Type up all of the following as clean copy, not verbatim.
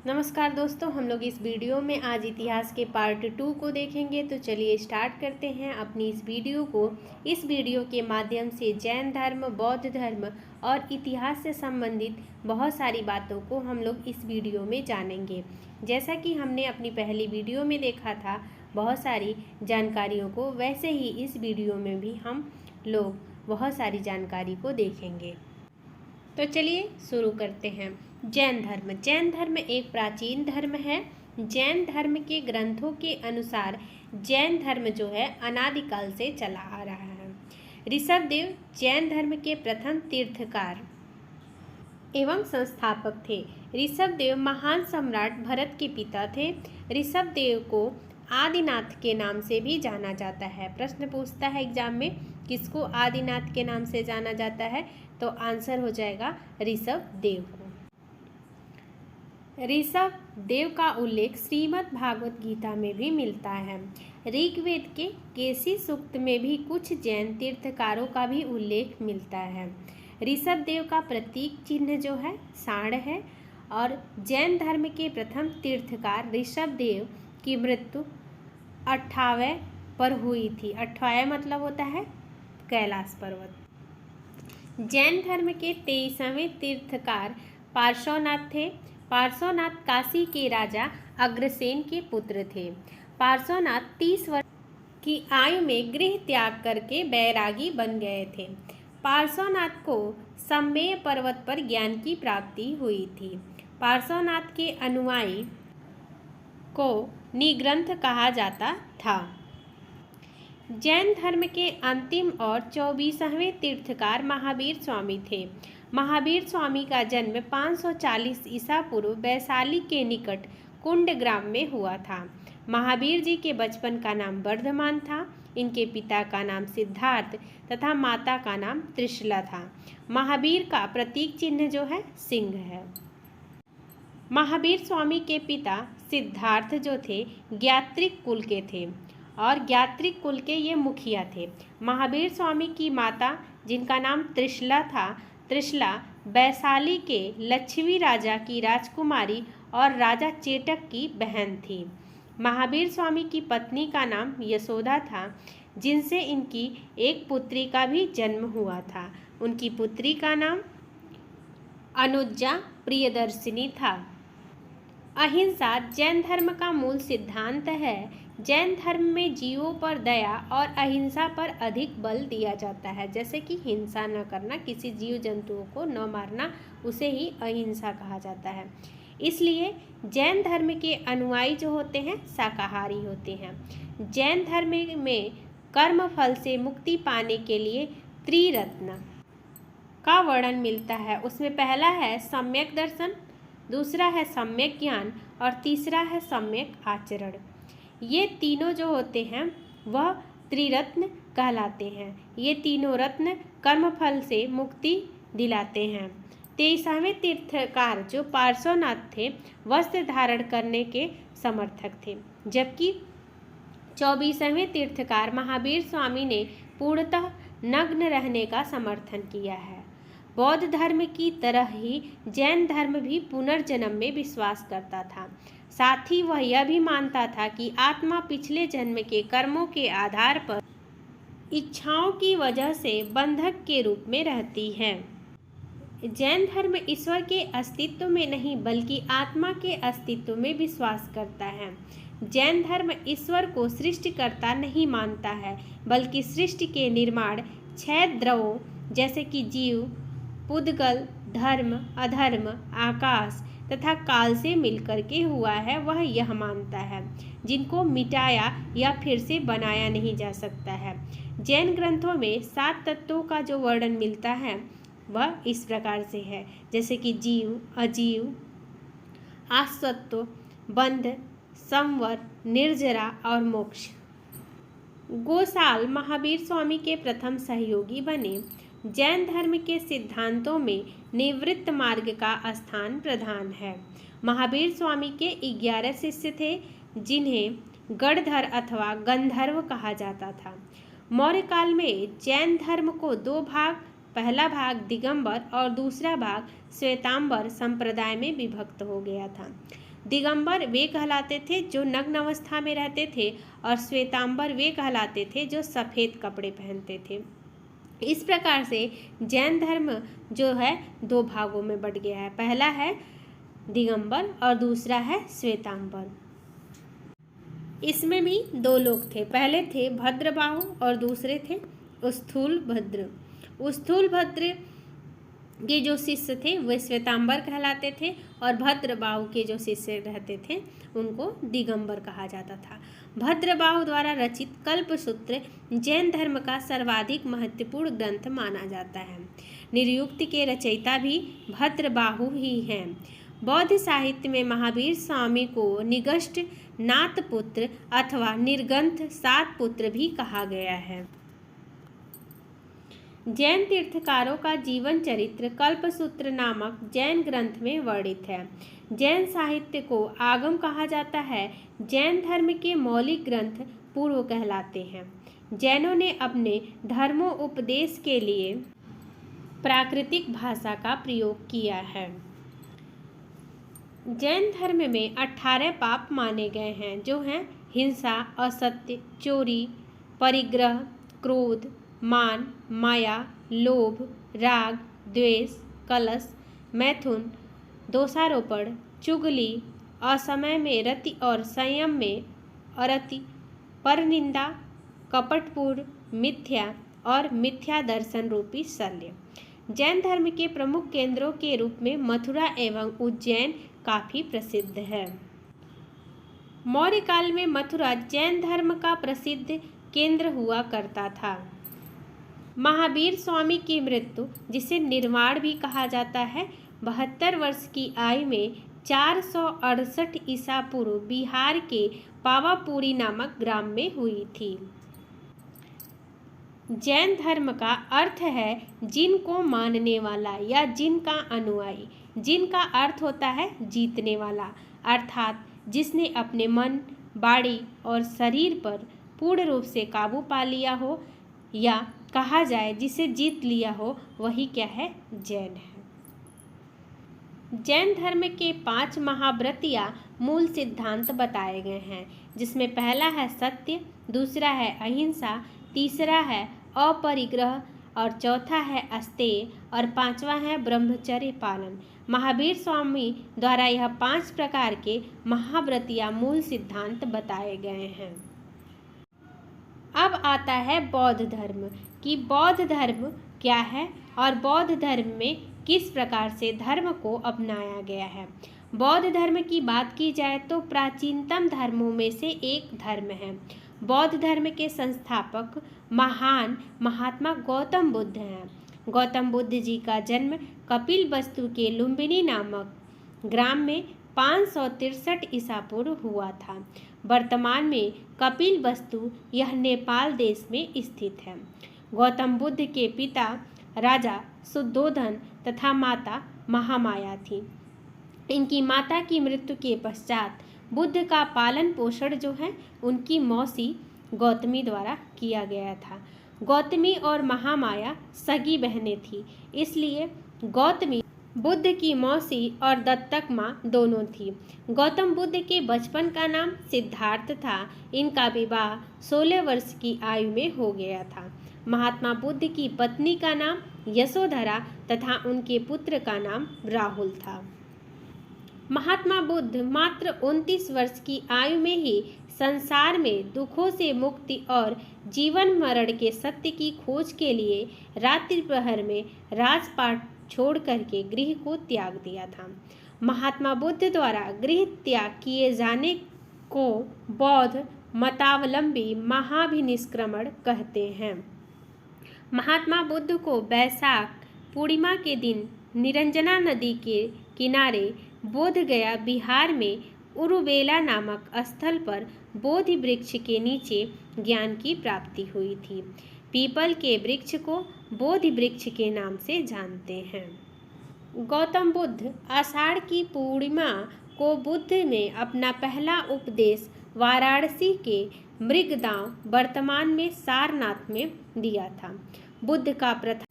नमस्कार दोस्तों, हम लोग इस वीडियो में आज इतिहास के पार्ट 2 को देखेंगे। तो चलिए स्टार्ट करते हैं अपनी इस वीडियो को। इस वीडियो के माध्यम से जैन धर्म, बौद्ध धर्म और इतिहास से संबंधित बहुत सारी बातों को हम लोग इस वीडियो में जानेंगे। जैसा कि हमने अपनी पहली वीडियो में देखा था बहुत सारी जानकारियों को, वैसे ही इस वीडियो में भी हम लोग बहुत सारी जानकारी को देखेंगे। तो चलिए शुरू करते हैं। जैन धर्म एक प्राचीन धर्म है। जैन धर्म के ग्रंथों के अनुसार जैन धर्म जो है अनादिकाल से चला आ रहा है। ऋषभदेव जैन धर्म के प्रथम तीर्थकार एवं संस्थापक थे। ऋषभदेव महान सम्राट भरत के पिता थे। ऋषभदेव को आदिनाथ के नाम से भी जाना जाता है। प्रश्न पूछता है एग्जाम में, किसको आदिनाथ के नाम से जाना जाता है? तो आंसर हो जाएगा ऋषभदेव को। ऋषभदेव का उल्लेख श्रीमद् भागवत गीता में भी मिलता है। ऋग्वेद के केसी सूक्त में भी कुछ जैन तीर्थकारों का भी उल्लेख मिलता है। ऋषभदेव का प्रतीक चिन्ह जो है सांड है और जैन धर्म के प्रथम तीर्थकार ऋषभदेव की मृत्यु 58वें पर हुई थी। 58वां मतलब होता है कैलाश पर्वत। जैन धर्म के 23वें तीर्थकार पार्श्वनाथ थे। पार्श्वनाथ काशी के राजा अग्रसेन के पुत्र थे। पार्श्वनाथ 30 वर्ष की आयु में गृह त्याग करके बैरागी बन गए थे। पार्श्वनाथ को सम्मेय पर्वत पर ज्ञान की प्राप्ति हुई थी। पार्श्वनाथ के अनुयायी को निग्रंथ कहा जाता था। जैन धर्म के अंतिम और 24वें तीर्थकार महावीर स्वामी थे। महावीर स्वामी का जन्म 540 ईसा पूर्व वैशाली के निकट कुंड ग्राम में हुआ था। महावीर जी के बचपन का नाम वर्धमान था। इनके पिता का नाम सिद्धार्थ तथा माता का नाम त्रिशला था। महावीर का प्रतीक चिन्ह जो है सिंह है। महावीर स्वामी के पिता सिद्धार्थ जो थे ज्ञात्रिक कुल के थे और ज्ञात्रिक कुल के ये मुखिया थे। महावीर स्वामी की माता जिनका नाम त्रिशला था, त्रिशला वैशाली के लक्ष्मी राजा की राजकुमारी और राजा चेटक की बहन थी। महावीर स्वामी की पत्नी का नाम यशोदा था, जिनसे इनकी एक पुत्री का भी जन्म हुआ था। उनकी पुत्री का नाम अनुजा प्रियदर्शिनी था। अहिंसा जैन धर्म का मूल सिद्धांत है। जैन धर्म में जीवों पर दया और अहिंसा पर अधिक बल दिया जाता है। जैसे कि हिंसा न करना, किसी जीव जंतुओं को न मारना, उसे ही अहिंसा कहा जाता है। इसलिए जैन धर्म के अनुयायी जो होते हैं शाकाहारी होते हैं। जैन धर्म में कर्म फल से मुक्ति पाने के लिए त्रिरत्न का वर्णन मिलता है। उसमें पहला है सम्यक दर्शन, दूसरा है सम्यक ज्ञान और तीसरा है सम्यक आचरण। ये तीनों जो होते हैं वह त्रिरत्न कहलाते हैं। ये तीनों रत्न कर्मफल से मुक्ति दिलाते हैं। 23वें तीर्थकार जो पार्श्वनाथ थे वस्त्र धारण करने के समर्थक थे, जबकि 24वें तीर्थकार महावीर स्वामी ने पूर्णतः नग्न रहने का समर्थन किया है। बौद्ध धर्म की तरह ही जैन धर्म भी पुनर्जन्म में विश्वास करता था। साथ ही वह यह भी मानता था कि आत्मा पिछले जन्म के कर्मों के आधार पर इच्छाओं की वजह से बंधक के रूप में रहती है। जैन धर्म ईश्वर के अस्तित्व में नहीं बल्कि आत्मा के अस्तित्व में विश्वास करता है। जैन धर्म ईश्वर को सृष्टिकर्ता नहीं मानता है, बल्कि सृष्टि के निर्माण 6 द्रवों जैसे कि जीव, पुद्गल, धर्म, अधर्म, आकाश तथा काल से मिलकर के हुआ है, वह यह मानता है, जिनको मिटाया या फिर से बनाया नहीं जा सकता है। जैन ग्रंथों में 7 तत्वों का जो वर्णन मिलता है वह इस प्रकार से है, जैसे कि जीव, अजीव, आसत्व, बंध, संवर, निर्जरा और मोक्ष। गोसाल महावीर स्वामी के प्रथम सहयोगी बने। जैन धर्म के सिद्धांतों में निवृत्त मार्ग का स्थान प्रधान है। महावीर स्वामी के 11 शिष्य थे, जिन्हें गणधर अथवा गंधर्व कहा जाता था। मौर्य काल में जैन धर्म को 2 भाग, पहला भाग दिगंबर और दूसरा भाग श्वेतांबर संप्रदाय में विभक्त हो गया था। दिगंबर वे कहलाते थे जो नग्न अवस्था में रहते थे और श्वेतांबर वे कहलाते थे जो सफ़ेद कपड़े पहनते थे। इस प्रकार से जैन धर्म जो है दो भागों में बट गया है। पहला है दिगंबर और दूसरा है श्वेतांबर। इसमें भी दो लोग थे, पहले थे भद्रबाहु और दूसरे थे स्थूलभद्र। स्थूलभद्र के जो शिष्य थे वे श्वेतांबर कहलाते थे और भद्रबाहु के जो शिष्य रहते थे उनको दिगंबर कहा जाता था। भद्रबाहु द्वारा रचित कल्पसूत्र जैन धर्म का सर्वाधिक महत्वपूर्ण ग्रंथ माना जाता है। निर्युक्ति के रचयिता भी भद्रबाहु ही हैं। बौद्ध साहित्य में महावीर स्वामी को निगष्ट नाथपुत्र अथवा निर्गंथ सात पुत्र भी कहा गया है। जैन तीर्थकारों का जीवन चरित्र कल्पसूत्र नामक जैन ग्रंथ में वर्णित है। जैन साहित्य को आगम कहा जाता है। जैन धर्म के मौलिक ग्रंथ पूर्व कहलाते हैं। जैनों ने अपने धर्मोपदेश के लिए प्राकृतिक भाषा का प्रयोग किया है। जैन धर्म में 18 पाप माने गए हैं जो हैं हिंसा, असत्य, चोरी, परिग्रह, क्रोध, मान, माया, लोभ, राग, द्वेष, कलश, मैथुन, दोषारोपण, चुगली, असमय में रति और संयम में अरति, परनिंदा, कपटपूर्ण, मिथ्या और मिथ्या दर्शन रूपी शल्य। जैन धर्म के प्रमुख केंद्रों के रूप में मथुरा एवं उज्जैन काफी प्रसिद्ध है। मौर्य काल में मथुरा जैन धर्म का प्रसिद्ध केंद्र हुआ करता था। महावीर स्वामी की मृत्यु, जिसे निर्वाण भी कहा जाता है, 72 वर्ष की आयु में 468 ईसा पूर्व बिहार के पावापुरी नामक ग्राम में हुई थी। जैन धर्म का अर्थ है जिनको मानने वाला या जिनका अनुयायी। जिन का अर्थ होता है जीतने वाला, अर्थात जिसने अपने मन, वाणी और शरीर पर पूर्ण रूप से काबू पा लिया हो, या कहा जाए जिसे जीत लिया हो, वही क्या है, जैन है। जैन धर्म के 5 महाव्रत या मूल सिद्धांत बताए गए हैं, जिसमें पहला है सत्य, दूसरा है अहिंसा, तीसरा है अपरिग्रह और चौथा है अस्तेय और 5वां है ब्रह्मचर्य पालन। महावीर स्वामी द्वारा यह 5 प्रकार के महाव्रत या मूल सिद्धांत बताए गए हैं। अब आता है बौद्ध धर्म कि बौद्ध धर्म क्या है और बौद्ध धर्म में किस प्रकार से धर्म को अपनाया गया है। बौद्ध धर्म की बात की जाए तो प्राचीनतम धर्मों में से एक धर्म है। बौद्ध धर्म के संस्थापक महान महात्मा गौतम बुद्ध हैं। गौतम बुद्ध जी का जन्म कपिलवस्तु के लुम्बिनी नामक ग्राम में 563 ईसा पूर्व हुआ था। वर्तमान में कपिलवस्तु यह नेपाल देश में स्थित है। गौतम बुद्ध के पिता राजा शुद्धोधन तथा माता महामाया थी। इनकी माता की मृत्यु के पश्चात बुद्ध का पालन पोषण जो है उनकी मौसी गौतमी द्वारा किया गया था। गौतमी और महामाया सगी बहनें थी, इसलिए गौतमी बुद्ध की मौसी और दत्तक माँ दोनों थी। गौतम बुद्ध के बचपन का नाम सिद्धार्थ था। इनका विवाह 16 वर्ष की आयु में हो गया था। महात्मा बुद्ध की पत्नी का नाम यशोधरा तथा उनके पुत्र का नाम राहुल था। महात्मा बुद्ध मात्र 29 वर्ष की आयु में ही संसार में दुखों से मुक्ति और जीवन मरण के सत्य की खोज के लिए रात्रि प्रहर में राजपाट छोड़ करके गृह को त्याग दिया था। महात्मा बुद्ध द्वारा गृह त्याग किए जाने को बौद्ध मतावलंबी महाभिनिष्क्रमण कहते हैं। महात्मा बुद्ध को वैशाख पूर्णिमा के दिन निरंजना नदी के किनारे बोधगया बिहार में उरुवेला नामक स्थल पर बोधि वृक्ष के नीचे ज्ञान की प्राप्ति हुई थी। पीपल के वृक्ष को बोधि वृक्ष के नाम से जानते हैं। गौतम बुद्ध आषाढ़ की पूर्णिमा को बुद्ध ने अपना पहला उपदेश वाराणसी के मृगदांव वर्तमान में सारनाथ में दिया था। बुद्ध का प्रथम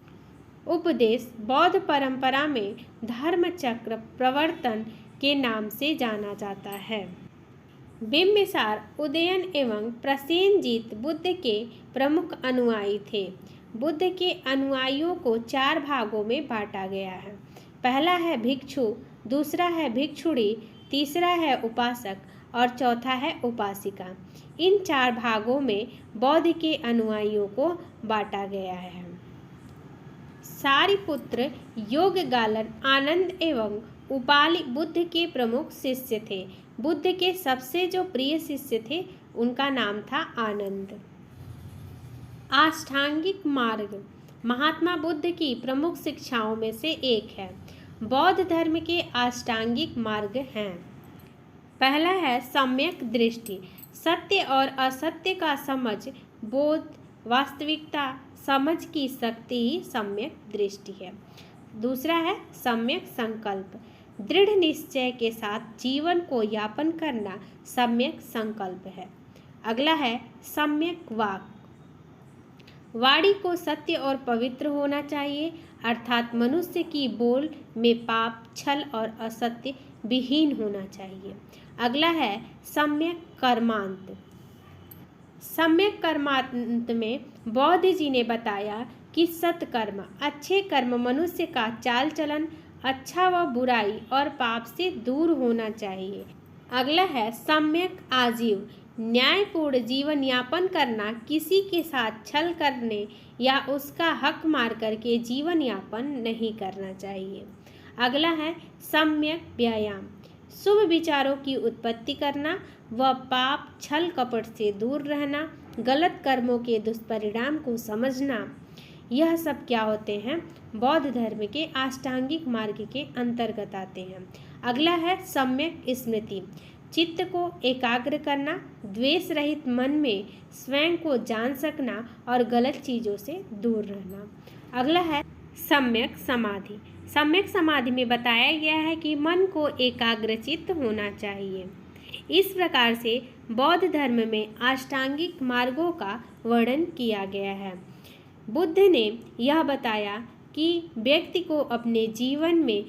उपदेश बौद्ध परंपरा में धर्मचक्र प्रवर्तन के नाम से जाना जाता है। बिंबिसार उदयन एवं प्रसेनजीत बुद्ध के प्रमुख अनुयायी थे। बुद्ध के अनुयायियों को 4 भागों में बांटा गया है। पहला है भिक्षु, दूसरा है भिक्षुणी, तीसरा है उपासक और चौथा है उपासिका। इन 4 भागों में बौद्ध के अनुयायियों को बांटा गया है। सारिपुत्र, योगगालन, आनंद एवं उपालि बुद्ध के प्रमुख शिष्य थे। बुद्ध के सबसे जो प्रिय शिष्य थे उनका नाम था आनंद। अष्टांगिक मार्ग महात्मा बुद्ध की प्रमुख शिक्षाओं में से एक है। बौद्ध धर्म के अष्टांगिक मार्ग हैं। पहला है सम्यक दृष्टि, सत्य और असत्य का समझ, बोध, वास्तविकता समझ की शक्ति ही सम्यक दृष्टि है। दूसरा है सम्यक संकल्प, दृढ़ निश्चय के साथ जीवन को यापन करना सम्यक संकल्प है। अगला है सम्यक वाक, वाणी को सत्य और पवित्र होना चाहिए, अर्थात मनुष्य की बोल में पाप, छल और असत्य विहीन होना चाहिए। अगला है सम्यक कर्मांत। सम्यक कर्मांत में बौद्ध जी ने बताया कि सत्कर्म, अच्छे कर्म, मनुष्य का चाल चलन अच्छा व बुराई और पाप से दूर होना चाहिए। अगला है सम्यक आजीव, न्यायपूर्ण जीवन यापन करना, किसी के साथ छल करने या उसका हक मार करके जीवन यापन नहीं करना चाहिए। अगला है सम्यक व्यायाम, शुभ विचारों की उत्पत्ति करना व पाप, छल, कपट से दूर रहना, गलत कर्मों के दुष्परिणाम को समझना। यह सब क्या होते हैं? बौद्ध धर्म के अष्टांगिक मार्ग के अंतर्गत आते हैं। अगला है सम्यक स्मृति, चित्त को एकाग्र करना, द्वेष रहित मन में स्वयं को जान सकना और गलत चीज़ों से दूर रहना। अगला है सम्यक समाधि। सम्यक समाधि में बताया गया है कि मन को एकाग्रचित्त होना चाहिए। इस प्रकार से बौद्ध धर्म में अष्टांगिक मार्गों का वर्णन किया गया है। बुद्ध ने यह बताया कि व्यक्ति को अपने जीवन में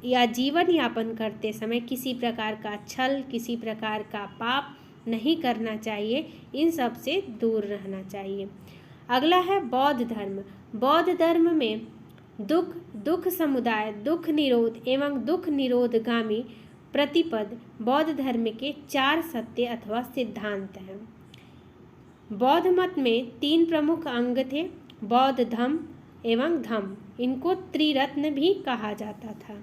या जीवन यापन करते समय किसी प्रकार का छल, किसी प्रकार का पाप नहीं करना चाहिए, इन सब से दूर रहना चाहिए। अगला है बौद्ध धर्म। बौद्ध धर्म में दुख, दुख समुदाय, दुख निरोध एवं दुख निरोधगामी प्रतिपद बौद्ध धर्म के 4 सत्य अथवा सिद्धांत हैं। बौद्ध मत में 3 प्रमुख अंग थे, बौद्ध धम्म एवं धम्म। इनको त्रिरत्न भी कहा जाता था।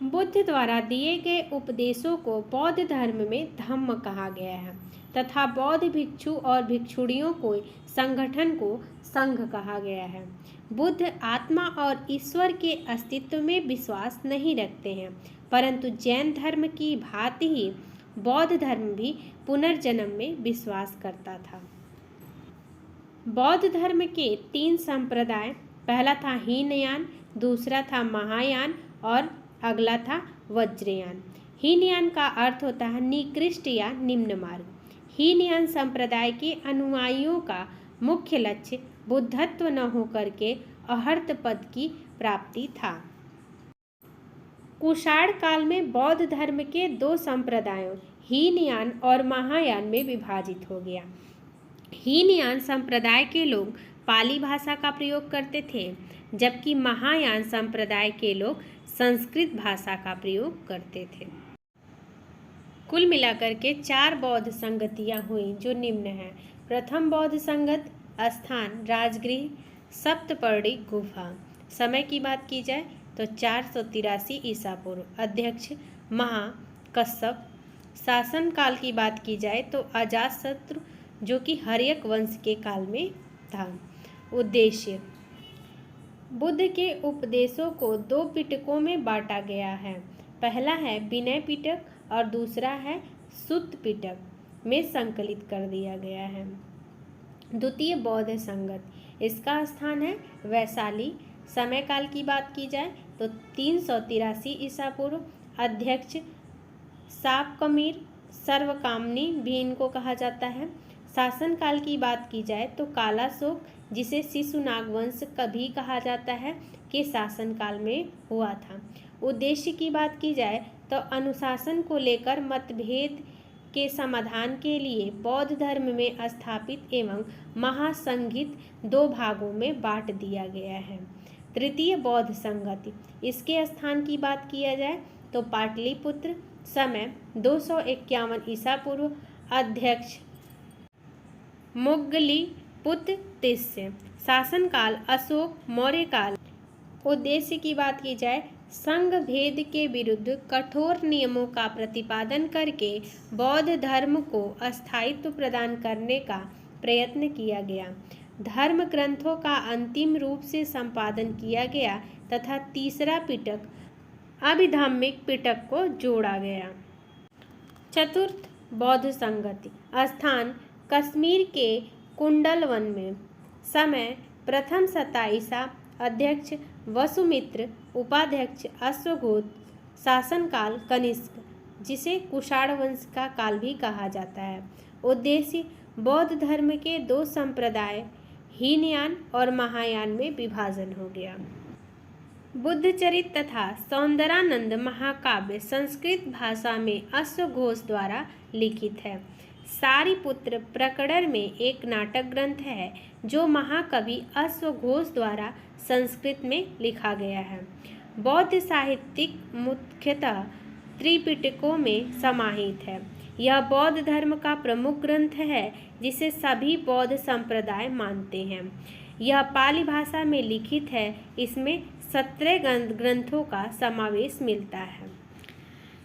बुद्ध द्वारा दिए गए उपदेशों को बौद्ध धर्म में धम्म कहा गया है तथा बौद्ध भिक्षु और भिक्षुणियों को संगठन को संघ कहा गया है। बुद्ध आत्मा और ईश्वर के अस्तित्व में विश्वास नहीं रखते हैं, परंतु जैन धर्म की भांति ही बौद्ध धर्म भी पुनर्जन्म में विश्वास करता था। बौद्ध धर्म के 3 संप्रदाय, पहला था हीनयान, दूसरा था महायान और अगला था वज्रयान। हीनयान का अर्थ होता है निकृष्ट या निम्न मार्ग। हीनयान संप्रदाय के अनुयायियों का मुख्य लक्ष्य बुद्धत्व न होकर के अहर्त पद की प्राप्ति था। कुषाण काल में बौद्ध धर्म के 2 संप्रदायों हीनयान और महायान में विभाजित हो गया। हीनयान संप्रदाय के लोग पाली भाषा का प्रयोग करते थे, जबकि महायान संप्रदाय के लोग संस्कृत भाषा का प्रयोग करते थे। कुल मिलाकर के 4 बौद्ध संगतियाँ हुई जो निम्न हैं। प्रथम बौद्ध संगत स्थान राजगृह सप्तपर्णी गुफा। समय की बात की जाए तो 483 ईसा पूर्व। अध्यक्ष महाकश्यप। शासन काल की बात की जाए तो अजातशत्रु जो कि हर्यक वंश के काल में था। उद्देश्य, बुद्ध के उपदेशों को 2 पिटकों में बांटा गया है। पहला है विनय पिटक और दूसरा है सुत्त पिटक में संकलित कर दिया गया है। द्वितीय बौद्ध संगत, इसका स्थान है वैशाली। समय काल की बात की जाए तो 383 ईसा पूर्व। अध्यक्ष सापकमीर सर्वकामनी भी इनको कहा जाता है। शासन काल की बात की जाए तो कालाशोक जिसे शिशुनाग वंश कभी कहा जाता है के शासन काल में हुआ था। उद्देश्य की बात की जाए तो अनुशासन को लेकर मतभेद के समाधान के लिए बौद्ध धर्म में स्थापित एवं महासंहित 2 भागों में बांट दिया गया है। तृतीय बौद्ध संगति, इसके स्थान की बात किया जाए तो पाटलिपुत्र, समय 251 ईसा पूर्व, अध्यक्ष मोग्गलीपुत्र तिस्य, शासनकाल अशोक मौर्य काल। उद्देश्य की बात की जाए संघ भेद के विरुद्ध कठोर नियमों का प्रतिपादन करके बौद्ध धर्म को स्थायित्व प्रदान करने का प्रयत्न किया गया। धर्म ग्रंथों का अंतिम रूप से संपादन किया गया तथा तीसरा पिटक अभिधाम्मिक पिटक को जोड़ा गया। चतुर्थ बौद्ध संगति, स्थान कश्मीर के कुंडलवन में, समय प्रथम शता ईसा, अध्यक्ष वसुमित्र, उपाध्यक्ष अश्वघोष, शासनकाल कनिष्क, जिसे कुषाण वंश का काल भी कहा जाता है। उद्देश्य बौद्ध धर्म के 2 संप्रदाय हीनयान और महायान में विभाजन हो गया। बुद्धचरित तथा सौंदरानंद महाकाव्य संस्कृत भाषा में अश्वघोष द्वारा लिखित है। सारिपुत्र प्रकरण में एक नाटक ग्रंथ है जो महाकवि अश्वघोष द्वारा संस्कृत में लिखा गया है। बौद्ध साहित्यिक मुख्यतः त्रिपिटकों में समाहित है। यह बौद्ध धर्म का प्रमुख ग्रंथ है जिसे सभी बौद्ध संप्रदाय मानते हैं। यह पाली भाषा में लिखित है। इसमें 17 ग्रंथों का समावेश मिलता है।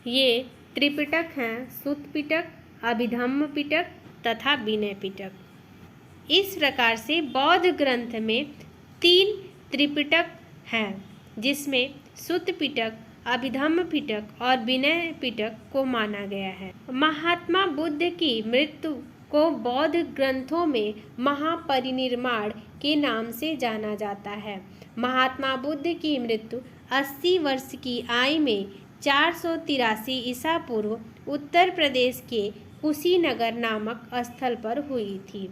ये त्रिपिटक हैं सुत्त पिटक, अभिधम्म पिटक तथा विनय पिटक। इस प्रकार से बौद्ध ग्रंथ में 3 त्रिपिटक हैं जिसमें सुत्त पिटक, अभिधम्म पिटक और विनय पिटक को माना गया है। महात्मा बुद्ध की मृत्यु को बौद्ध ग्रंथों में महापरिनिर्वाण के नाम से जाना जाता है। महात्मा बुद्ध की मृत्यु 80 वर्ष की आयु में 483 ईसा पूर्व उत्तर प्रदेश के कुशीनगर नामक स्थल पर हुई थी।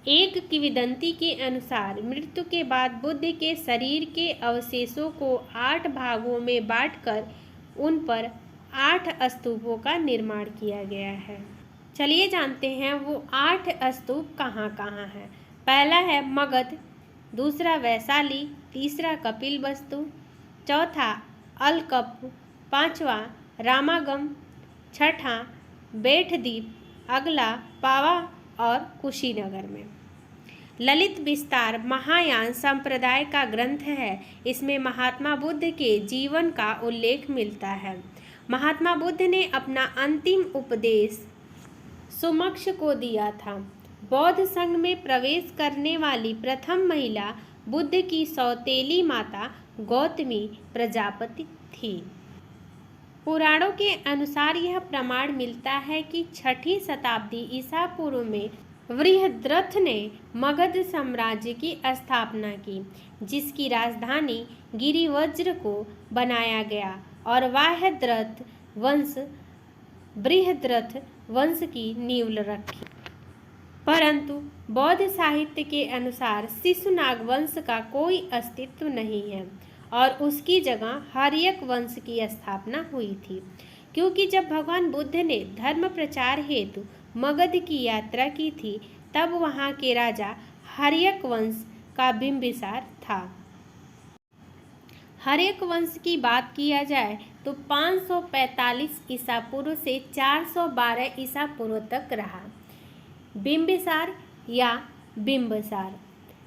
एक किंवदंती के अनुसार मृत्यु के बाद बुद्ध के शरीर के अवशेषों को 8 भागों में बांटकर उन पर 8 स्तूपों का निर्माण किया गया है। चलिए जानते हैं वो 8 स्तूप कहाँ कहाँ हैं। पहला है मगध, दूसरा वैशाली, तीसरा कपिलवस्तु, चौथा अलकप, पांचवा रामागम, छठा बेठद्वीप, अगला पावा और कुशीनगर में। ललित विस्तार महायान संप्रदाय का ग्रंथ है। इसमें महात्मा बुद्ध के जीवन का उल्लेख मिलता है। महात्मा बुद्ध ने अपना अंतिम उपदेश सुमक्ष को दिया था। बौद्ध संघ में प्रवेश करने वाली प्रथम महिला बुद्ध की सौतेली माता गौतमी प्रजापति थी। पुराणों के अनुसार यह प्रमाण मिलता है कि 6ठी शताब्दी ईसा पूर्व में बृहद्रथ ने मगध साम्राज्य की स्थापना की, जिसकी राजधानी गिरिवज्र को बनाया गया और वाह्यद्रथ वंश बृहद्रथ वंश की नींव रखी। परंतु बौद्ध साहित्य के अनुसार शिशुनाग वंश का कोई अस्तित्व नहीं है और उसकी जगह हर्यक वंश की स्थापना हुई थी, क्योंकि जब भगवान बुद्ध ने धर्म प्रचार हेतु मगध की यात्रा की थी तब वहाँ के राजा हर्यक वंश का बिंबिसार था। हर्यक वंश की बात किया जाए तो 545 ईसा पूर्व से 412 ईसा पूर्व तक रहा। बिंबिसार या बिंबसार,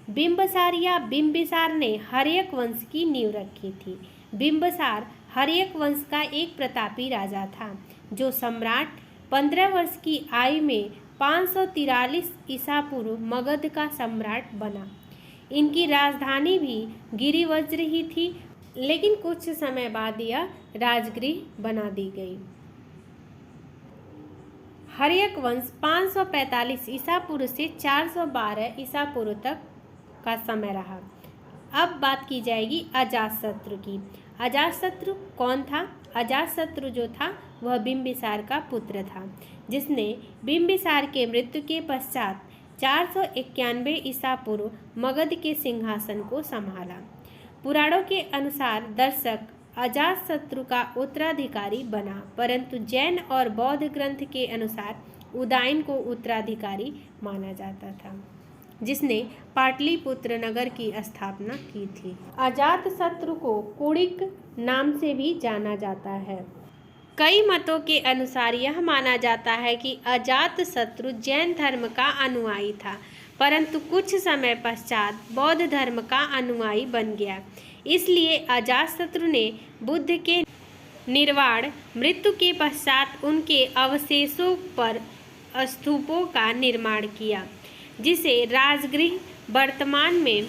बिंबसार या बिंबिसार ने हर्यक वंश की नींव रखी थी। बिंबसार हर्यक वंश का एक प्रतापी राजा था जो सम्राट 15 वर्ष की आयु में 543 ईसा पूर्व मगध का सम्राट बना। इनकी राजधानी भी गिरिवज्र ही थी, लेकिन कुछ समय बाद यह राजगृह बना दी गई। हर्यक वंश 545 ईसा पूर्व से 412 ईसा पूर्व तक का समय रहा। अब बात की जाएगी अजातशत्रु की। अजातशत्रु कौन था? अजातशत्रु जो था वह बिंबिसार का पुत्र था, जिसने बिंबिसार के मृत्यु के पश्चात 491 ईसा पूर्व मगध के सिंहासन को संभाला। पुराणों के अनुसार दर्शक अजातशत्रु का उत्तराधिकारी बना, परंतु जैन और बौद्ध ग्रंथ के अनुसार उदयन को उत्तराधिकारी माना जाता था, जिसने पाटलिपुत्र नगर की स्थापना की थी। अजातशत्रु को कुणिक नाम से भी जाना जाता है। कई मतों के अनुसार यह माना जाता है कि अजातशत्रु जैन धर्म का अनुयायी था, परंतु कुछ समय पश्चात बौद्ध धर्म का अनुयायी बन गया। इसलिए अजातशत्रु ने बुद्ध के निर्वाण मृत्यु के पश्चात उनके अवशेषों पर स्तूपों का निर्माण किया, जिसे राजगृह वर्तमान में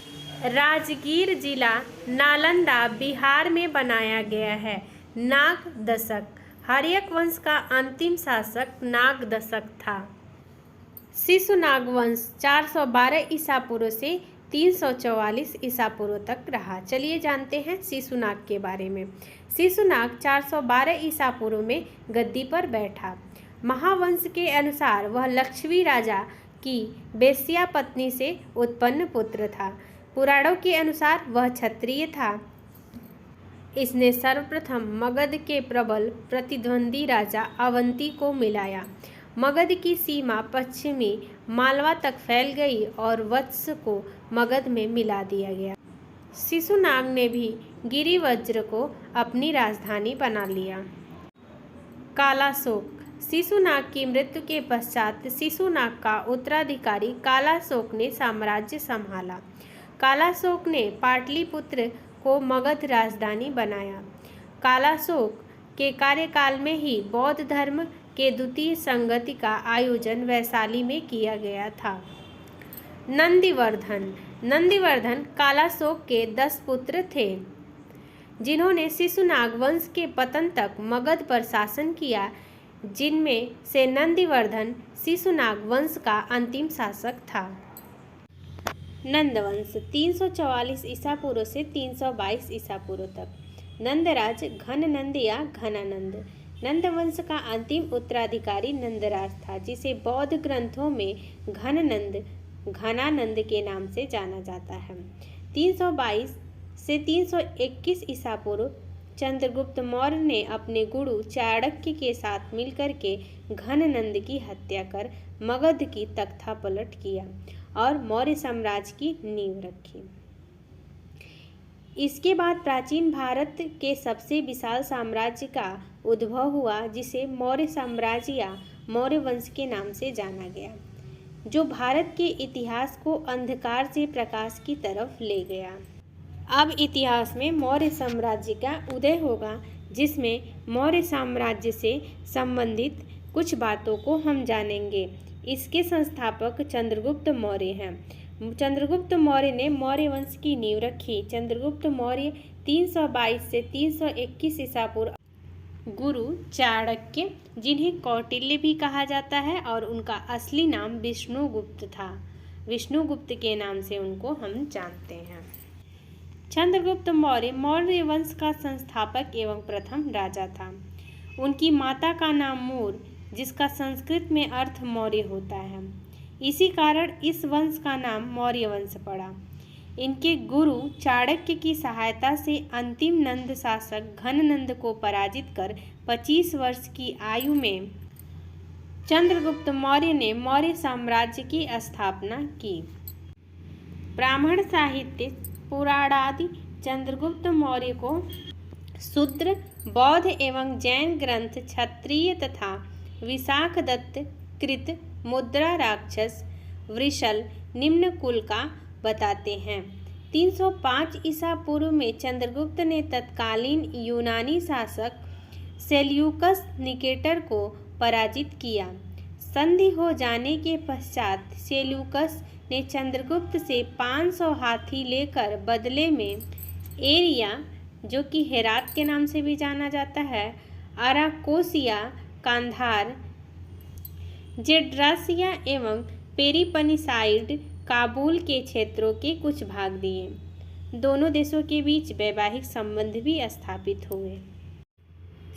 राजगीर जिला नालंदा बिहार में बनाया गया है। नागदशक हर्यक वंश का अंतिम शासक नागदशक था। शिशुनाग वंश 412 ईसा पूर्व से 344 ईसा पूर्व तक रहा। चलिए जानते हैं शिशुनाग के बारे में। शिशुनाग 412 ईसा पूर्व में गद्दी पर बैठा। महावंश के अनुसार वह लक्ष्मी राजा की वेश्या पत्नी से उत्पन्न पुत्र था। पुराणों के अनुसार वह क्षत्रिय था। इसने सर्वप्रथम मगध के प्रबल प्रतिद्वंदी राजा अवंती को मिलाया। मगध की सीमा पश्चिमी मालवा तक फैल गई और वत्स को मगध में मिला दिया गया। शिशुनाग ने भी गिरिवज्र को अपनी राजधानी बना लिया। कालाशोक शिशुनाग की मृत्यु के पश्चात शिशुनाग का उत्तराधिकारी कालाशोक ने साम्राज्य संभाला। कालाशोक ने पाटलिपुत्र को मगध राजधानी बनाया। कालाशोक के कार्यकाल में ही बौद्ध धर्म के द्वितीय संगति का आयोजन वैशाली में किया गया था। नंदीवर्धन कालाशोक के 10 पुत्र थे, जिन्होंने शिशुनाग वंश के पतन तक मगध पर शासन किया, जिनमें से नंदीवर्धन शिशुनाग वंश का अंतिम शासक था। नंदवंश 344 ईसा पूर्व से 322 ईसा पूर्व तक। नंदराज घननंद या घनानंद नंदवंश का अंतिम उत्तराधिकारी नंदराज था, जिसे बौद्ध ग्रंथों में घनानंद के नाम से जाना जाता है। 322 से 321 ईसा पूर्व चंद्रगुप्त मौर्य ने अपने गुरु चाणक्य के साथ मिलकर के घननंद की हत्या कर मगध की तख्ता पलट किया और मौर्य साम्राज्य की नींव रखी। इसके बाद प्राचीन भारत के सबसे विशाल साम्राज्य का उद्भव हुआ, जिसे मौर्य साम्राज्य या मौर्य वंश के नाम से जाना गया, जो भारत के इतिहास को अंधकार से प्रकाश की तरफ ले गया। अब इतिहास में मौर्य साम्राज्य का उदय होगा, जिसमें मौर्य साम्राज्य से संबंधित कुछ बातों को हम जानेंगे। इसके संस्थापक चंद्रगुप्त मौर्य हैं। चंद्रगुप्त मौर्य ने मौर्य वंश की नींव रखी। चंद्रगुप्त मौर्य 322 से 321 ईसा पूर्व गुरु चाणक्य, जिन्हें कौटिल्य भी कहा जाता है, और उनका असली नाम विष्णुगुप्त था। विष्णुगुप्त के नाम से उनको हम जानते हैं। चंद्रगुप्त मौर्य मौर्य वंश का संस्थापक एवं प्रथम राजा था। उनकी माता का नाम मूर, जिसका संस्कृत में अर्थ मौर्य होता है। इसी कारण इस वंश का नाम मौर्य वंश पड़ा। इनके गुरु चाणक्य की सहायता से अंतिम नंद शासक घननंद को पराजित कर 25 वर्ष की आयु में चंद्रगुप्त मौर्य ने मौर्य साम्राज्य की स्थापना की। ब्राह्मण साहित्य पुराणादि चंद्रगुप्त मौर्य को शूद्र, बौद्ध एवं जैन ग्रंथ क्षत्रिय तथा विशाखदत्त कृत मुद्रा राक्षस वृषल निम्न कुल का बताते हैं। 305 ईसा पूर्व में चंद्रगुप्त ने तत्कालीन यूनानी शासक सेल्यूकस निकेटर को पराजित किया। संधि हो जाने के पश्चात सेल्यूकस ने चंद्रगुप्त से 500 हाथी लेकर बदले में एरिया, जो कि हेरात के नाम से भी जाना जाता है, अराकोसिया, कांधार, जेड्रासिया एवं पेरिपनिसाइड, काबुल के क्षेत्रों के कुछ भाग दिए। दोनों देशों के बीच वैवाहिक संबंध भी स्थापित हुए।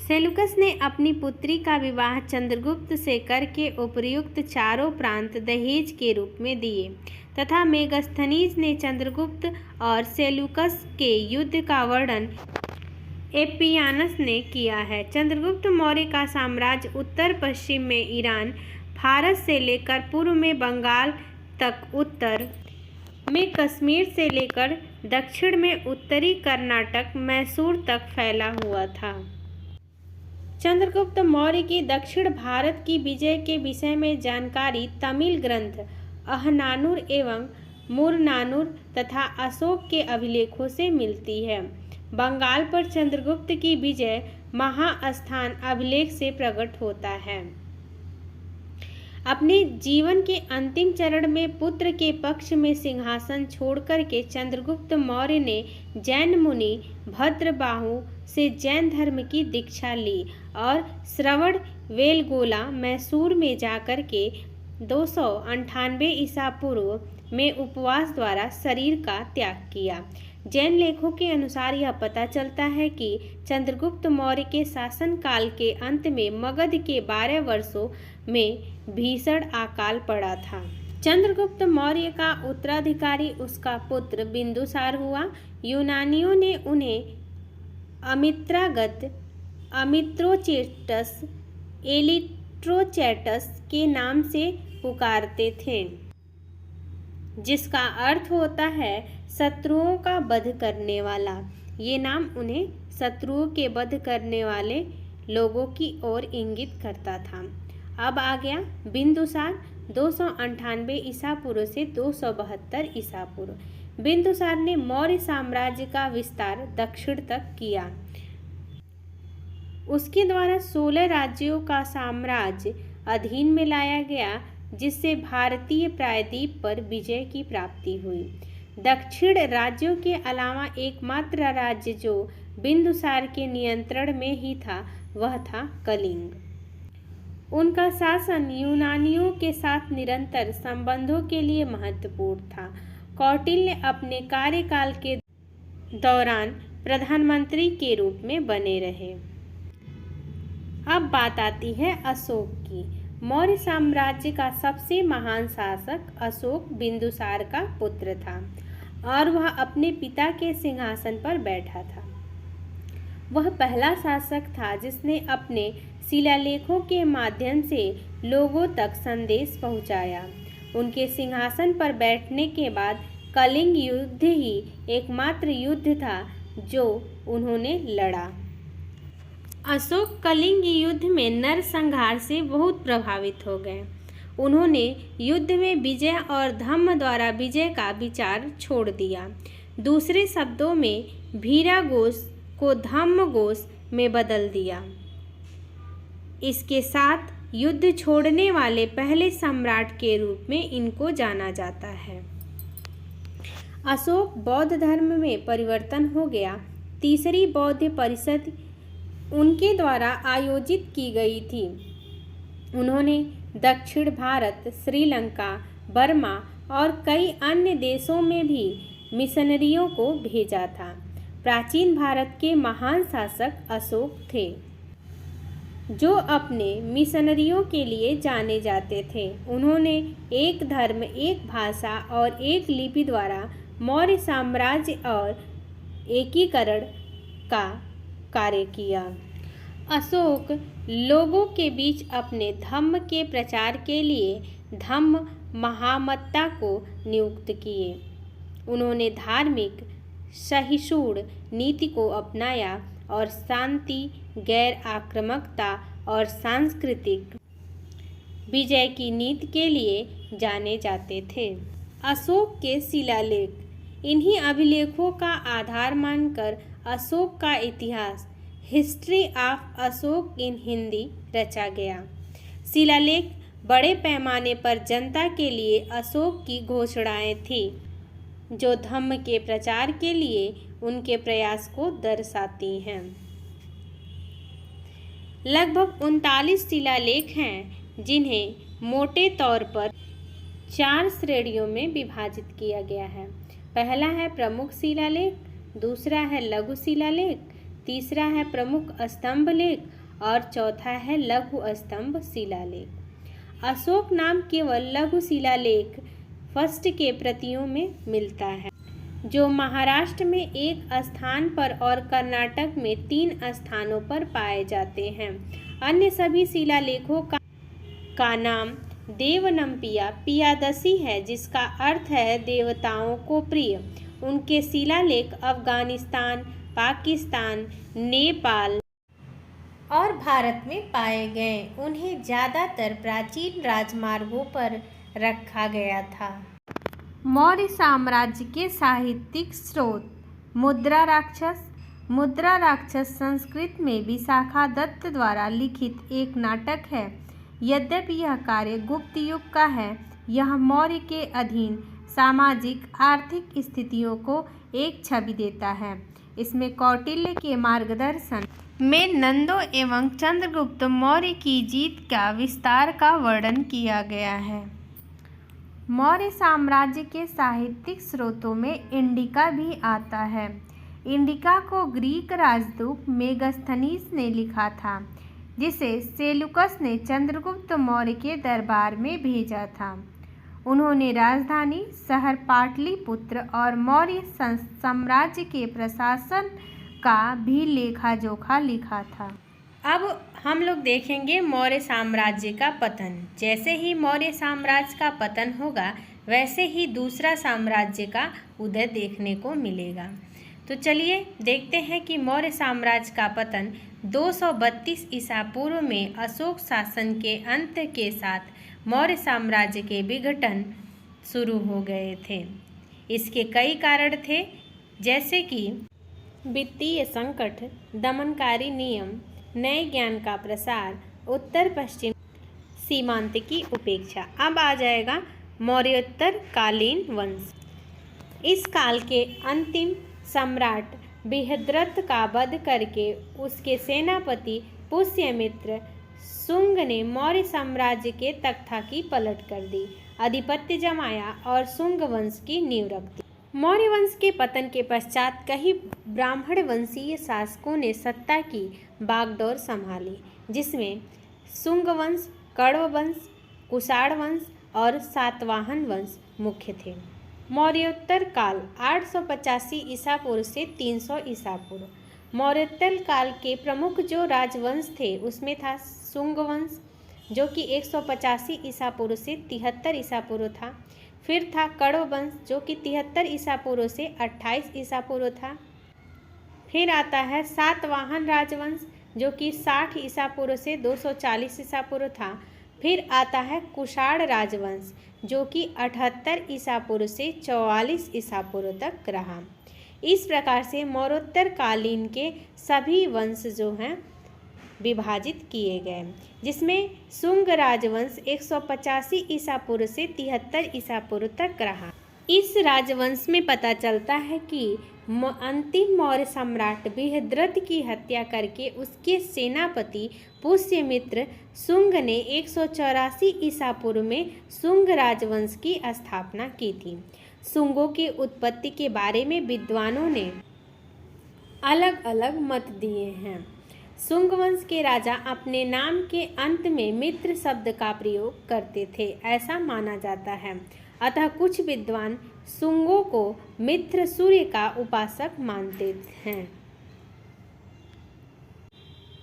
सेल्यूकस ने अपनी पुत्री का विवाह चंद्रगुप्त से करके उपर्युक्त चारों प्रांत दहेज के रूप में दिए तथा मेगस्थनीज ने चंद्रगुप्त और सेल्यूकस के युद्ध का वर्णन एपियानस ने किया है। चंद्रगुप्त मौर्य का साम्राज्य उत्तर पश्चिम में ईरान, फारस से लेकर पूर्व में बंगाल तक, उत्तर में कश्मीर से लेकर दक्षिण में उत्तरी कर्नाटक, मैसूर तक फैला हुआ था। चंद्रगुप्त मौर्य की दक्षिण भारत की विजय के विषय में जानकारी तमिल ग्रंथ अहनानुर एवं मुरनानुर तथा अशोक के अभिलेखों से मिलती है। बंगाल पर चंद्रगुप्त की विजय महास्थान अभिलेख से प्रकट होता है। अपने जीवन के अंतिम चरण में पुत्र के पक्ष में सिंहासन छोड़कर के चंद्रगुप्त मौर्य ने जैन मुनि भद्रबाहु से जैन धर्म की दीक्षा ली और श्रवण बेलगोला मैसूर में जाकर के 298 ईसा पूर्व में उपवास द्वारा शरीर का त्याग किया। जैन लेखों के अनुसार यह पता चलता है कि चंद्रगुप्त मौर्य के शासनकाल के अंत में मगध के 12 वर्षों में भीषण अकाल पड़ा था। चंद्रगुप्त मौर्य का उत्तराधिकारी उसका पुत्र बिंदुसार हुआ। यूनानियों ने उन्हें अमित्रागत, अमित्रोचेटस, एलिट्रोचेटस के नाम से पुकारते थे, जिसका अर्थ होता है शत्रुओं का वध करने वाला। ये नाम उन्हें शत्रुओं के वध करने वाले लोगों की ओर इंगित करता था। अब आ गया बिंदुसार 298 ईसा पूर्व से 272 ईसा पूर्व। बिंदुसार ने मौर्य साम्राज्य का विस्तार दक्षिण तक किया। उसके द्वारा 16 राज्यों का साम्राज्य अधीन में लाया गया, जिससे भारतीय प्रायद्वीप पर विजय की प्राप्ति हुई। दक्षिण राज्यों के अलावा एकमात्र राज्य जो बिंदुसार के नियंत्रण में ही था वह था कलिंग। उनका शासन यूनानियों के साथ निरंतर संबंधों के लिए महत्वपूर्ण था। कौटिल्य अपने कार्यकाल के दौरान प्रधानमंत्री के रूप में बने रहे। अब बात आती है अशोक की। मौर्य साम्राज्य का सबसे महान शासक अशोक बिंदुसार का पुत्र था और वह अपने पिता के सिंहासन पर बैठा था। वह पहला शासक था जिसने अपने शिलालेखों के माध्यम से लोगों तक संदेश पहुंचाया। उनके सिंहासन पर बैठने के बाद कलिंग युद्ध ही एकमात्र युद्ध था जो उन्होंने लड़ा। अशोक कलिंग युद्ध में नरसंहार से बहुत प्रभावित हो गए। उन्होंने युद्ध में विजय और धम्म द्वारा विजय का विचार छोड़ दिया। दूसरे शब्दों में वीराघोष को धम्मघोष में बदल दिया। इसके साथ युद्ध छोड़ने वाले पहले सम्राट के रूप में इनको जाना जाता है। अशोक बौद्ध धर्म में परिवर्तन हो गया। तीसरी बौद्ध परिषद उनके द्वारा आयोजित की गई थी। उन्होंने दक्षिण भारत, श्रीलंका, बर्मा और कई अन्य देशों में भी मिशनरियों को भेजा था। प्राचीन भारत के महान शासक अशोक थे, जो अपने मिशनरियों के लिए जाने जाते थे। उन्होंने एक धर्म, एक भाषा और एक लिपि द्वारा मौर्य साम्राज्य और एकीकरण का कार्य किया। अशोक लोगों के बीच अपने धम्म के प्रचार के लिए धम्म महामत्ता को नियुक्त किए। उन्होंने धार्मिक सहिष्णु नीति को अपनाया और शांति, गैर आक्रामकता और सांस्कृतिक विजय की नीति के लिए जाने जाते थे। अशोक के शिलालेख। इन्हीं अभिलेखों का आधार मानकर अशोक का इतिहास, हिस्ट्री ऑफ अशोक इन हिंदी, रचा गया। शिलालेख बड़े पैमाने पर जनता के लिए अशोक की घोषणाएं थी, जो धम्म के प्रचार के लिए उनके प्रयास को दर्शाती हैं। लगभग 39 शिलालेख हैं, जिन्हें मोटे तौर पर 4 श्रेणियों में विभाजित किया गया है। पहला है प्रमुख शिलालेख, दूसरा है लघु शिलालेख, तीसरा है प्रमुख स्तंभ लेख और चौथा है लघु स्तंभ शिलालेख। अशोक नाम केवल लघु शिलालेख फर्स्ट के प्रतियों में मिलता है, जो महाराष्ट्र में एक स्थान पर और कर्नाटक में 3 स्थानों पर पाए जाते हैं। अन्य सभी शिलालेखों का नाम देवनमपिया पियादसी है, जिसका अर्थ है देवताओं को प्रिय। उनके शिलालेख अफगानिस्तान, पाकिस्तान, नेपाल और भारत में पाए गए। उन्हें ज़्यादातर प्राचीन राजमार्गों पर रखा गया था। मौर्य साम्राज्य के साहित्यिक स्रोत। मुद्रा राक्षस। मुद्रा राक्षस संस्कृत में विशाखा दत्त द्वारा लिखित एक नाटक है। यद्यपि यह कार्य गुप्त युग का है, यह मौर्य के अधीन सामाजिक आर्थिक स्थितियों को एक छवि देता है। इसमें कौटिल्य के मार्गदर्शन में नंदों एवं चंद्रगुप्त मौर्य की जीत का विस्तार का वर्णन किया गया है। मौर्य साम्राज्य के साहित्यिक स्रोतों में इंडिका भी आता है। इंडिका को ग्रीक राजदूत मेगास्थनीज ने लिखा था, जिसे सेलुकस ने चंद्रगुप्त मौर्य के दरबार में भेजा था। उन्होंने राजधानी शहर पाटलिपुत्र और मौर्य साम्राज्य के प्रशासन का भी लेखा जोखा लिखा था। अब हम लोग देखेंगे मौर्य साम्राज्य का पतन। जैसे ही मौर्य साम्राज्य का पतन होगा, वैसे ही दूसरा साम्राज्य का उदय देखने को मिलेगा। तो चलिए देखते हैं कि मौर्य साम्राज्य का पतन 232 ईसा पूर्व में अशोक शासन के अंत के साथ मौर्य साम्राज्य के विघटन शुरू हो गए थे। इसके कई कारण थे, जैसे कि वित्तीय संकट, दमनकारी नियम, नए ज्ञान का प्रसार, उत्तर पश्चिम सीमांत की उपेक्षा। अब आ जाएगा मौर्योत्तर कालीन वंश। इस काल के अंतिम सम्राट बृहद्रथ का वध करके उसके सेनापति पुष्यमित्र शुंग ने मौर्य साम्राज्य के तख्ता की पलट कर दी, आधिपत्य जमाया और शुंग वंश की नींव रख दी। मौर्य वंश के पतन के पश्चात कई ब्राह्मण वंशीय शासकों ने सत्ता की बागडोर संभाली, जिसमें शुंग वंश, कण्व वंश, कुषाण वंश और सातवाहन वंश मुख्य थे। मौर्योत्तर काल 885 ईसा पूर्व से 300 ईसा पूर्व। मौर्योत्तर काल के प्रमुख जो राजवंश थे उसमें था शुंग वंश, जो कि 185 ईसा पूर्व से 73 ईसा पूर्व था। फिर था कण्व वंश, जो कि 73 ईसा पूर्व से 28 ईसा पूर्व था। फिर आता है सातवाहन राजवंश, जो कि 60 ईसा पूर्व से 240 ईसा पूर्व था। फिर आता है कुषाण राजवंश, जो कि 78 ईसा पूर्व से 44 ईसा पूर्व तक रहा। इस प्रकार से मौर्योत्तर कालीन के सभी वंश जो हैं विभाजित किए गए, जिसमें शुंग राजवंश 185 ईसा पूर्व से 73 ईसा पूर्व तक रहा। इस राजवंश में पता चलता है कि अंतिम मौर्य सम्राट बृहद्रथ की हत्या करके उसके सेनापति पुष्यमित्र शुंग ने 184 ईसा पूर्व में शुंग राजवंश की स्थापना की थी। शुंगों की उत्पत्ति के बारे में विद्वानों ने अलग अलग मत दिए हैं। शुंग वंश के राजा अपने नाम के अंत में मित्र शब्द का प्रयोग करते थे, ऐसा माना जाता है। अतः कुछ विद्वान शुंगों को मित्र सूर्य का उपासक मानते हैं।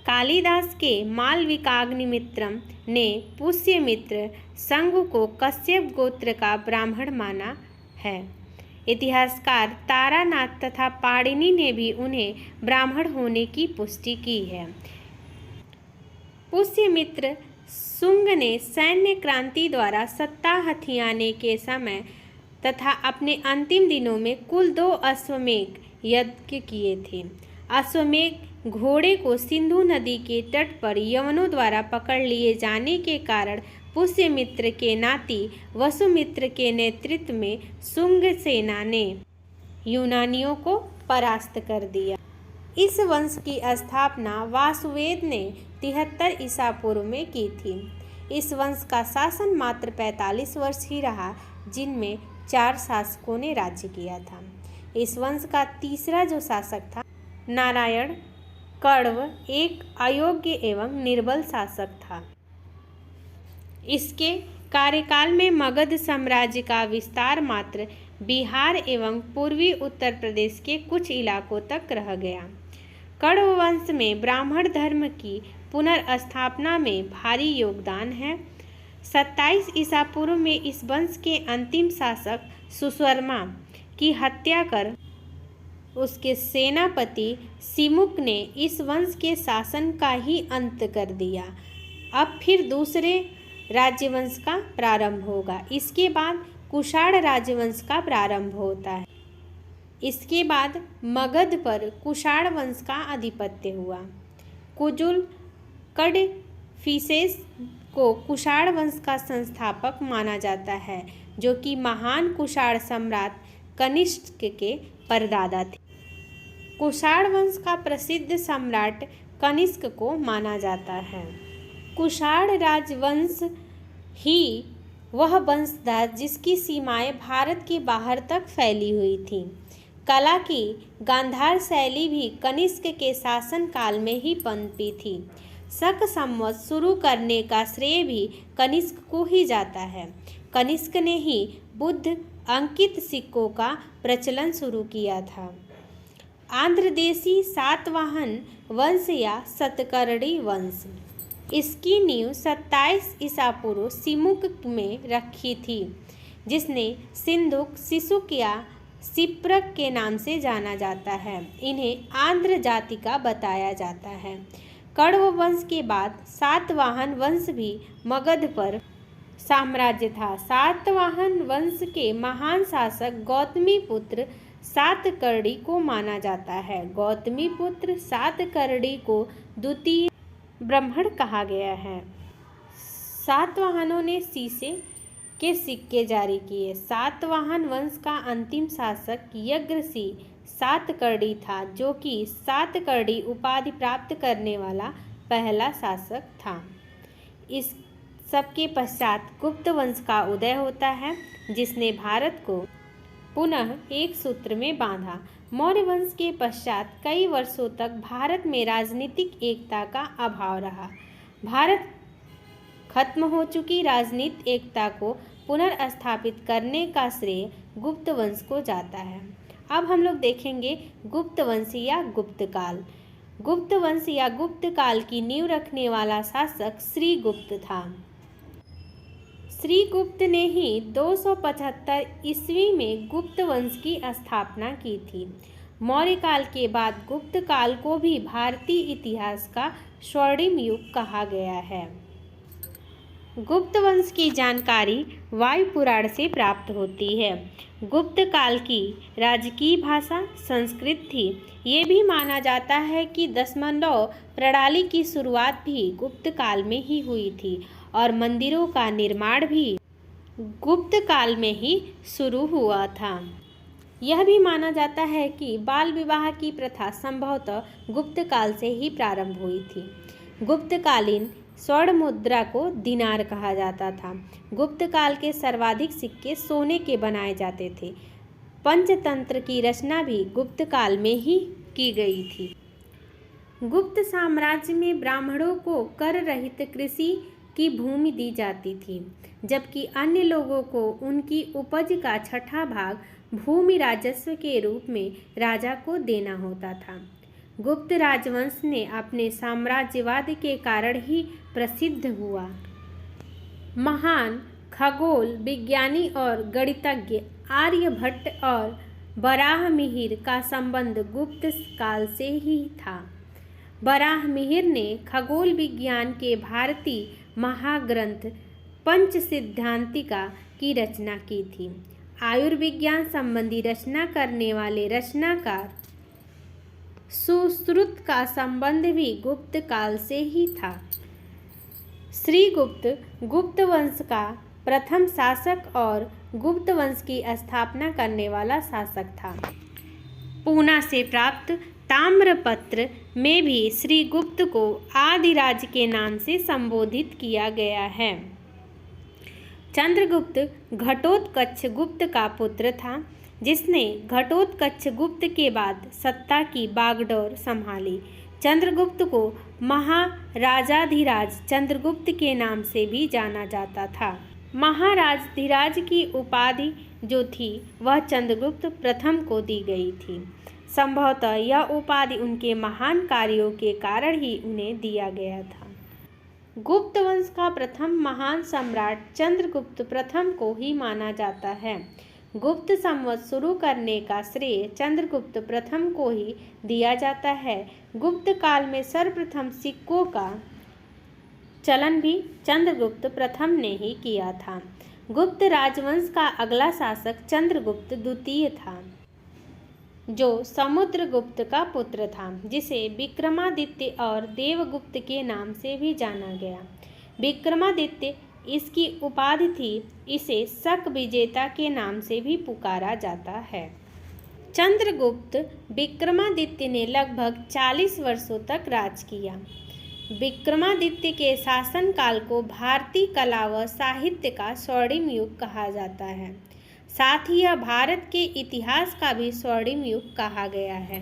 कालिदास के मालविकाग्निमित्रम ने पुष्यमित्र शंगु को कश्यप गोत्र का ब्राह्मण माना है। इतिहासकार तारानाथ तथा पाणिनि ने भी उन्हें ब्राह्मण होने की पुष्टि की है। पुष्यमित्र शुंग ने सैन्य क्रांति द्वारा सत्ता हथियाने के समय तथा अपने अंतिम दिनों में कुल 2 अश्वमेध यज्ञ किए थे। अश्वमेध घोड़े को सिंधु नदी के तट पर यवनों द्वारा पकड़ लिए जाने के कारण पुष्यमित्र के नाती वसुमित्र के नेतृत्व में शुंग सेना ने यूनानियों को परास्त कर दिया। इस वंश की स्थापना वासुवेद ने 73 ईसा पूर्व में की थी। इस वंश का शासन मात्र 45 वर्ष ही रहा, जिनमें 4 शासकों ने राज्य किया था। इस वंश का तीसरा जो शासक था नारायण कण्व एक अयोग्य एवं निर्बल शासक था। इसके कार्यकाल में मगध साम्राज्य का विस्तार मात्र बिहार एवं पूर्वी उत्तर प्रदेश के कुछ इलाकों तक रह गया। कण्व वंश में ब्राह्मण धर्म की पुनर्स्थापना में भारी योगदान है। 27 ईसा पूर्व में इस वंश के अंतिम शासक सुशर्मा की हत्या कर उसके सेनापति सिमुक ने इस वंश के शासन का ही अंत कर दिया। अब फिर दूसरे राज्यवंश का प्रारंभ होगा। इसके बाद कुषाण राजवंश का प्रारंभ होता है। इसके बाद मगध पर कुषाण वंश का आधिपत्य हुआ। कुजुल कडफिसेस को कुषाण वंश का संस्थापक माना जाता है, जो कि महान कुषाण सम्राट कनिष्क के परदादा थे। कुषाण वंश का प्रसिद्ध सम्राट कनिष्क को माना जाता है। कुषाण राजवंश ही वह वंश था जिसकी सीमाएं भारत के बाहर तक फैली हुई थी। कला की गांधार शैली भी कनिष्क के शासन काल में ही पनपी थी। शक संवत शुरू करने का श्रेय भी कनिष्क को ही जाता है। कनिष्क ने ही बुद्ध अंकित सिक्कों का प्रचलन शुरू किया था। आंध्रदेशी सातवाहन वंश या सतकर्णी वंश, इसकी नींव 27 ईसा पूर्व सिमुक में रखी थी, जिसने सिंधुक, सिसुक या सिप्रक के नाम से जाना जाता है। इन्हें आंध्र जाति का बताया जाता है। कण्व वंश के बाद सातवाहन वंश भी मगध पर साम्राज्य था। सातवाहन वंश के महान शासक गौतमीपुत्र सातकर्णी को माना जाता है। गौतमीपुत्र सातकर्णी को द्वितीय ब्राह्मण कहा गया है। सातवाहनों ने शीशे के सिक्के जारी किए। सातवाहन वंश का अंतिम शासक यज्ञऋषि सातकर्णी था, जो कि सातकर्णी उपाधि प्राप्त करने वाला पहला शासक था। इस सबके पश्चात गुप्त वंश का उदय होता है, जिसने भारत को पुनः एक सूत्र में बांधा। मौर्य वंश के पश्चात कई वर्षों तक भारत में राजनीतिक एकता का अभाव रहा। भारत खत्म हो चुकी राजनीतिक एकता को पुनर्स्थापित करने का श्रेय गुप्त वंश को जाता है। अब हम लोग देखेंगे गुप्त वंश या गुप्त काल। गुप्त वंश या गुप्त काल की नींव रखने वाला शासक श्रीगुप्त था। श्रीगुप्त ने ही 275 ईस्वी में गुप्त वंश की स्थापना की थी। मौर्य काल के बाद गुप्त काल को भी भारतीय इतिहास का स्वर्णिम युग कहा गया है। गुप्त वंश की जानकारी वायु पुराण से प्राप्त होती है। गुप्त काल की राजकीय भाषा संस्कृत थी। ये भी माना जाता है कि दशमलव प्रणाली की शुरुआत भी गुप्त काल में ही हुई थी और मंदिरों का निर्माण भी गुप्त काल में ही शुरू हुआ था। यह भी माना जाता है कि बाल विवाह की प्रथा संभवतः गुप्त काल से ही प्रारंभ हुई थी। गुप्तकालीन स्वर्ण मुद्रा को दिनार कहा जाता था। गुप्त काल के सर्वाधिक सिक्के सोने के बनाए जाते थे। पंचतंत्र की रचना भी गुप्त काल में ही की गई थी। गुप्त साम्राज्य में ब्राह्मणों को कर रहित कृषि की भूमि दी जाती थी, जबकि अन्य लोगों को उनकी उपज का छठा भाग भूमि राजस्व के रूप में राजा को देना होता था। गुप्त राजवंश ने अपने साम्राज्यवाद के कारण ही प्रसिद्ध हुआ। महान खगोल विज्ञानी और गणितज्ञ आर्यभट्ट और वराहमिहिर का संबंध गुप्त काल से ही था। वराहमिहिर ने खगोल विज्ञान के भारतीय महाग्रंथ पंचसिद्धांतिका की रचना की थी। आयुर्विज्ञान संबंधी रचना करने वाले रचनाकार सुश्रुत का संबंध भी गुप्त काल से ही था। श्रीगुप्त गुप्त वंश का प्रथम शासक और गुप्त वंश की स्थापना करने वाला शासक था। पूना से प्राप्त ताम्रपत्र में भी श्रीगुप्त को आदिराज के नाम से संबोधित किया गया है। चंद्रगुप्त घटोत्कच गुप्त का पुत्र था, जिसने घटोत्कच गुप्त के बाद सत्ता की बागडोर संभाली। चंद्रगुप्त को महाराजाधिराज चंद्रगुप्त के नाम से भी जाना जाता था। महाराजाधिराज की उपाधि जो थी वह चंद्रगुप्त प्रथम को दी गई थी। संभवतः यह उपाधि उनके महान कार्यों के कारण ही उन्हें दिया गया था। गुप्त वंश का प्रथम महान सम्राट चंद्रगुप्त प्रथम को ही माना जाता है। गुप्त संवत शुरू करने का श्रेय चंद्रगुप्त प्रथम को ही दिया जाता है। गुप्त काल में सर्वप्रथम सिक्कों का चलन भी चंद्रगुप्त प्रथम ने ही किया था। गुप्त राजवंश का अगला शासक चंद्रगुप्त द्वितीय था, जो समुद्रगुप्त का पुत्र था, जिसे विक्रमादित्य और देवगुप्त के नाम से भी जाना गया। विक्रमादित्य इसकी उपाधि थी। इसे शक विजेता के नाम से भी पुकारा जाता है। चंद्रगुप्त विक्रमादित्य ने लगभग 40 वर्षों तक राज किया। विक्रमादित्य के शासनकाल को भारतीय कला व साहित्य का स्वर्णिम युग कहा जाता है। साथ ही यह भारत के इतिहास का भी स्वर्णिम युग कहा गया है।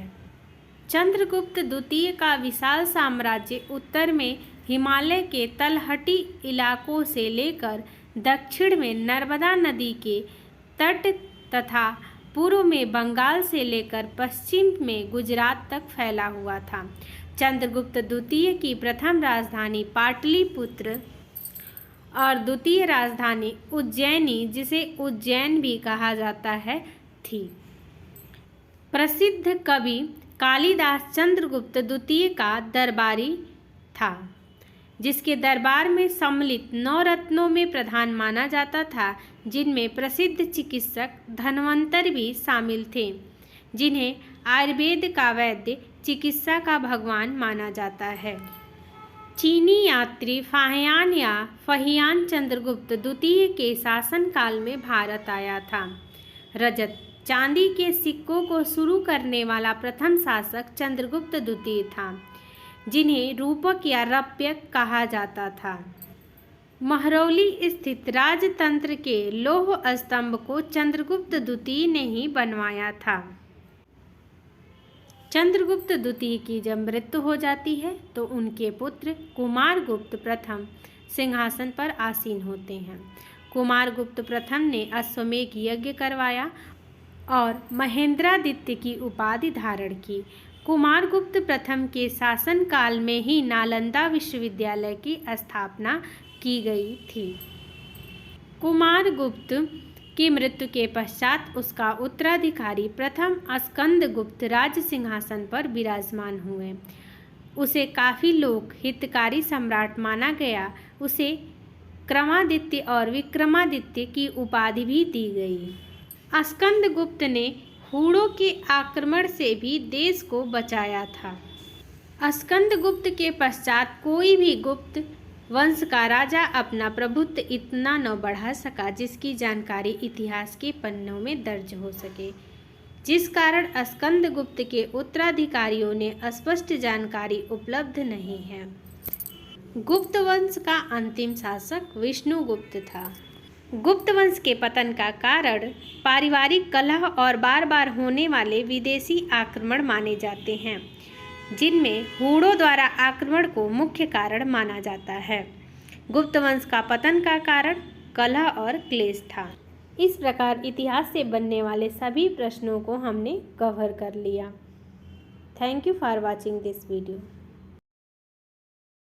चंद्रगुप्त द्वितीय का विशाल साम्राज्य उत्तर में हिमालय के तलहटी इलाकों से लेकर दक्षिण में नर्मदा नदी के तट तथा पूर्व में बंगाल से लेकर पश्चिम में गुजरात तक फैला हुआ था। चंद्रगुप्त द्वितीय की प्रथम राजधानी पाटलिपुत्र और द्वितीय राजधानी उज्जैनी, जिसे उज्जैन भी कहा जाता है, थी। प्रसिद्ध कवि कालिदास चंद्रगुप्त द्वितीय का दरबारी था, जिसके दरबार में सम्मिलित 9 रत्नों में प्रधान माना जाता था, जिनमें प्रसिद्ध चिकित्सक धन्वंतरि भी शामिल थे, जिन्हें आयुर्वेद का वैद्य चिकित्सा का भगवान माना जाता है। चीनी यात्री फहियान चंद्रगुप्त द्वितीय के शासनकाल में भारत आया था। रजत चांदी के सिक्कों को शुरू करने वाला प्रथम शासक चंद्रगुप्त द्वितीय था, जिन्हें रूपक या रप्यक कहा जाता था। महरौली स्थित राजतंत्र के लौह स्तंभ को चंद्रगुप्त द्वितीय ने ही बनवाया था। चंद्रगुप्त द्वितीय की जब मृत्यु हो जाती है तो उनके पुत्र कुमारगुप्त प्रथम सिंहासन पर आसीन होते हैं। कुमारगुप्त प्रथम ने अश्वमेध यज्ञ करवाया और महेंद्रादित्य की उपाधि धारण की। कुमारगुप्त प्रथम के शासनकाल में ही नालंदा विश्वविद्यालय की स्थापना की गई थी। कुमारगुप्त की मृत्यु के पश्चात उसका उत्तराधिकारी प्रथम स्कंदगुप्त राज सिंहासन पर विराजमान हुए। उसे काफ़ी लोग हितकारी सम्राट माना गया। उसे क्रमादित्य और विक्रमादित्य की उपाधि भी दी गई। स्कंदगुप्त ने हूणों के आक्रमण से भी देश को बचाया था। स्कंदगुप्त के पश्चात कोई भी गुप्त वंश का राजा अपना प्रभुत्व इतना न बढ़ा सका जिसकी जानकारी इतिहास के पन्नों में दर्ज हो सके, जिस कारण स्कंदगुप्त के उत्तराधिकारियों ने स्पष्ट जानकारी उपलब्ध नहीं है। गुप्त वंश का अंतिम शासक विष्णुगुप्त था। गुप्त वंश के पतन का कारण पारिवारिक कलह और बार बार होने वाले विदेशी आक्रमण माने जाते हैं, जिनमें हूणों द्वारा आक्रमण को मुख्य कारण माना जाता है। गुप्त वंश का पतन का कारण कलह और क्लेश था। इस प्रकार इतिहास से बनने वाले सभी प्रश्नों को हमने कवर कर लिया। Thank you for watching this video.